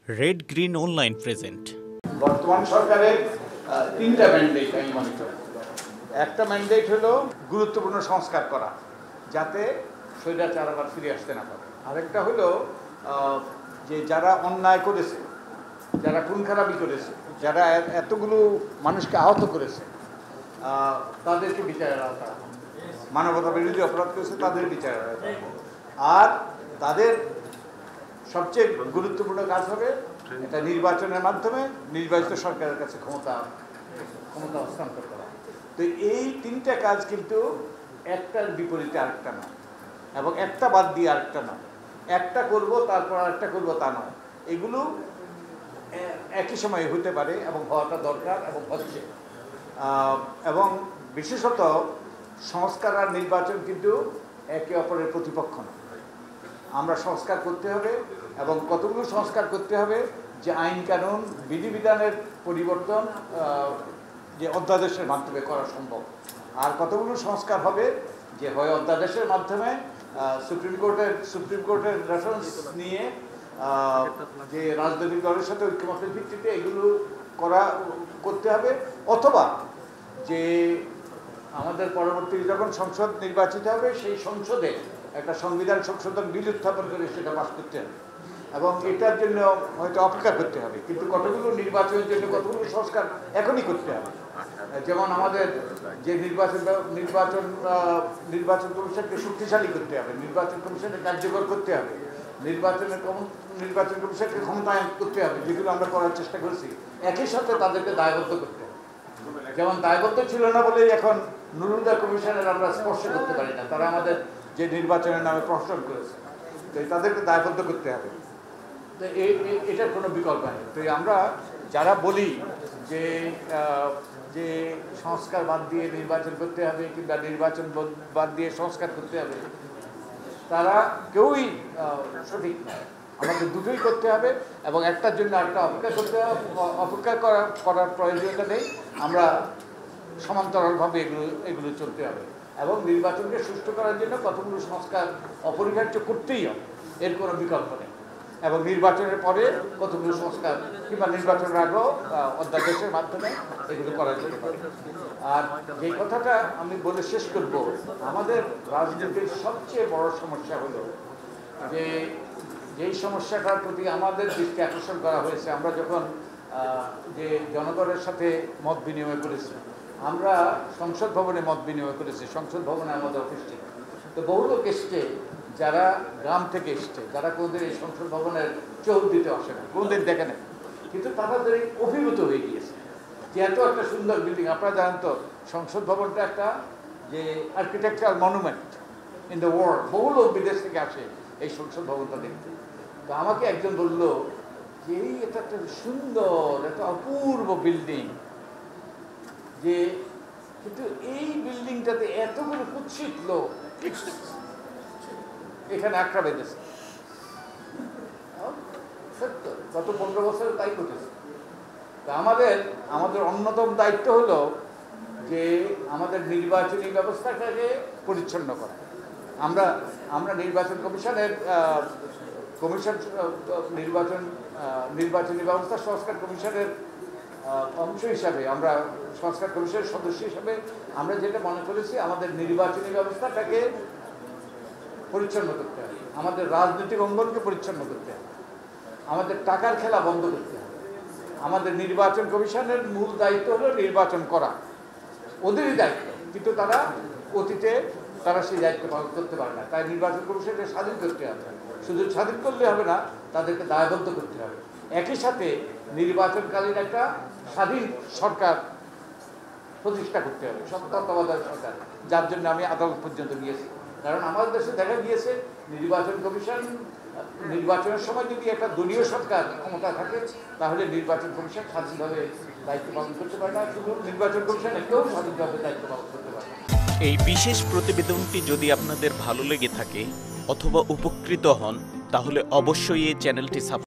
Red green online present. বর্তমান সরকারের তিনটা ম্যান্ডেট আমি মনে করি। একটা ম্যান্ডেট হলো গুরুত্বপূর্ণ সংস্কার করা, যাতে স্বৈরাচার আবার ফিরে আসতে না পারে। আরেকটা হলো যে যারা অন্যায় করেছে, যারা খুন খারাপি করেছে, যারা এতগুলো মানুষকে আহত করেছে, তাদেরকে বিচারের আওতায়, মানবতা বিরোধী অপরাধ করেছে তাদের বিচারের আওতায়। আর তাদের সবচেয়ে গুরুত্বপূর্ণ কাজ হবে এটা নির্বাচনের মাধ্যমে নির্বাচিত সরকারের কাছে ক্ষমতা হস্তান্তর করা। তো এই তিনটা কাজ কিন্তু একটার বিপরীতে আরেকটা নয়, এবং একটা বাদ দিয়ে আরেকটা নয়। একটা করব তারপর আরেকটা করব তা নয়, এগুলো একই সময়ে হতে পারে এবং হওয়াটা দরকার এবং হচ্ছে। এবং বিশেষত সংস্কার আর নির্বাচন কিন্তু একে অপরের প্রতিপক্ষ না। আমরা সংস্কার করতে হবে, এবং কতগুলো সংস্কার করতে হবে যে আইন কানুন বিধিবিধানের পরিবর্তন যে অধ্যাদেশের মাধ্যমে করা সম্ভব, আর কতগুলো সংস্কার হবে যে হয় অধ্যাদেশের মাধ্যমে সুপ্রিম কোর্টের রেফারেন্স নিয়ে যে রাজনৈতিক দলের সাথে ঐক্যমতের ভিত্তিতে এগুলো করতে হবে, অথবা যে আমাদের পরবর্তী যখন সংসদ নির্বাচিত হবে সেই সংসদে একটা সংবিধান সংশোধন বিল উত্থাপন করে সেটা পাস করতে হবে, এবং এটার জন্য হয়তো অপেক্ষা করতে হবে। কিন্তু কতগুলো নির্বাচনের জন্য কতগুলো সংস্কার এখনই করতে হবে। যেমন আমাদের যে নির্বাচন কমিশনকে শক্তিশালী করতে হবে, নির্বাচন কমিশনকে কার্যকর করতে হবে, নির্বাচন কমিশনকে ক্ষমতায়ন করতে হবে, যেগুলো আমরা করার চেষ্টা করেছি। একই সাথে তাদেরকে দায়বদ্ধ করতে হবে। যেমন দায়বদ্ধ ছিল না বলেই এখন নুরুলদা কমিশনের আমরা স্পর্শ করতে পারি না, তারা আমাদের যে নির্বাচনের নামে প্রহসন করেছে, তো তাদেরকে দায়বদ্ধ করতে হবে। তো এটার কোনো বিকল্প নেই। তো আমরা যারা বলি যে সংস্কার বাদ দিয়ে নির্বাচন করতে হবে কিংবা নির্বাচন বাদ দিয়ে সংস্কার করতে হবে, তারা কেউই সঠিক নয়। আমাদের দুটোই করতে হবে, এবং একটার জন্য একটা অপেক্ষা করার প্রয়োজনীয়তা নেই। আমরা সমান্তরালভাবে এগুলো চলতে হবে, এবং নির্বাচনকে সুষ্ঠু করার জন্য কতগুলো সংস্কার অপরিহার্য করতেই হবে, এর কোনো বিকল্প নেই। এবং নির্বাচনের পরে কতগুলো সংস্কার কিংবা নির্বাচনের আগেও অধ্যাদেশের মাধ্যমে এগুলো করা যেতে পারে। আর যে কথাটা আমি বলে শেষ করব, আমাদের রাজনীতির সবচেয়ে বড় সমস্যা হলো যেই সমস্যাটার প্রতি আমাদের দৃষ্টি আকর্ষণ করা হয়েছে, আমরা যখন যে জনগণের সাথে মত বিনিময় করেছি, আমরা সংসদ ভবনে মত বিনিময় করেছি, সংসদ ভবনে আমাদের অফিস ছিল। তো বহু লোক এসছে যারা গ্রাম থেকে এসছে, যারা কোনোদিন এই সংসদ ভবনের চৌহদ্দিতে আসে না, কোনোদিন দেখে না, কিন্তু তাদের অভিভূত হয়ে গিয়েছে যে এত একটা সুন্দর বিল্ডিং। আপনারা জানেন তো সংসদ ভবনটা একটা যে architectural monument in the world, বহু লোক বিদেশ থেকে আসে এই সংসদ ভবনটা দেখতে। তো আমাকে একজন বললো যে এটা একটা সুন্দর, একটা অপূর্ব বিল্ডিং, যে কিন্তু এই বিল্ডিংটাতে এতগুলো কুৎসিত লোক এখানে আঁকড়া বেঁধেছে। সত্য, গত 15 বছরে তাই ঘটেছে। তা আমাদের অন্যতম দায়িত্ব হলো যে আমাদের নির্বাচনী ব্যবস্থাটাকে পরিচ্ছন্ন করা। আমরা নির্বাচন নির্বাচনী ব্যবস্থা সংস্কার কমিশনের অংশ হিসাবে, আমরা সংস্কার কমিশনের সদস্য হিসাবে আমরা যেটা মনে করেছি, আমাদের নির্বাচনী ব্যবস্থাটাকে পরিচ্ছন্ন করতে হবে, আমাদের রাজনৈতিক অঙ্গনকে পরিচ্ছন্ন করতে হবে, আমাদের টাকার খেলা বন্ধ করতে হবে। আমাদের নির্বাচন কমিশনের মূল দায়িত্ব হলো নির্বাচন করা, ওদেরই দায়িত্ব, কিন্তু তারা অতীতে সেই দায়িত্ব পালন করতে পারে না। তাই নির্বাচন কমিশনকে স্বাধীন করতে হবে। শুধু স্বাধীন করলে হবে না, তাদেরকে দায়বদ্ধ করতে হবে। একই সাথে নির্বাচনকালীন একটা স্বাধীন সরকার প্রতিষ্ঠা করতে হবে, তত্ত্বাবধায়ক সরকার, যার জন্য আমি আদালত পর্যন্ত গিয়েছি। কারণ আমাদের দেশে দেখা গিয়েছে নির্বাচন কমিশন নির্বাচনের সময় যদি একটা দলীয় সরকার ক্ষমতা থাকে, তাহলে নির্বাচন কমিশন স্বাধীনভাবে দায়িত্ব পালন করতে পারে না। শুধু নির্বাচন কমিশন কেউ স্বাধীনভাবে দায়িত্ব পালন করতে পারে না। এই বিশেষ প্রতিবেদনটি যদি আপনাদের ভালো লেগে থাকে অথবা উপকৃত হন, তাহলে অবশ্যই এই চ্যানেলটি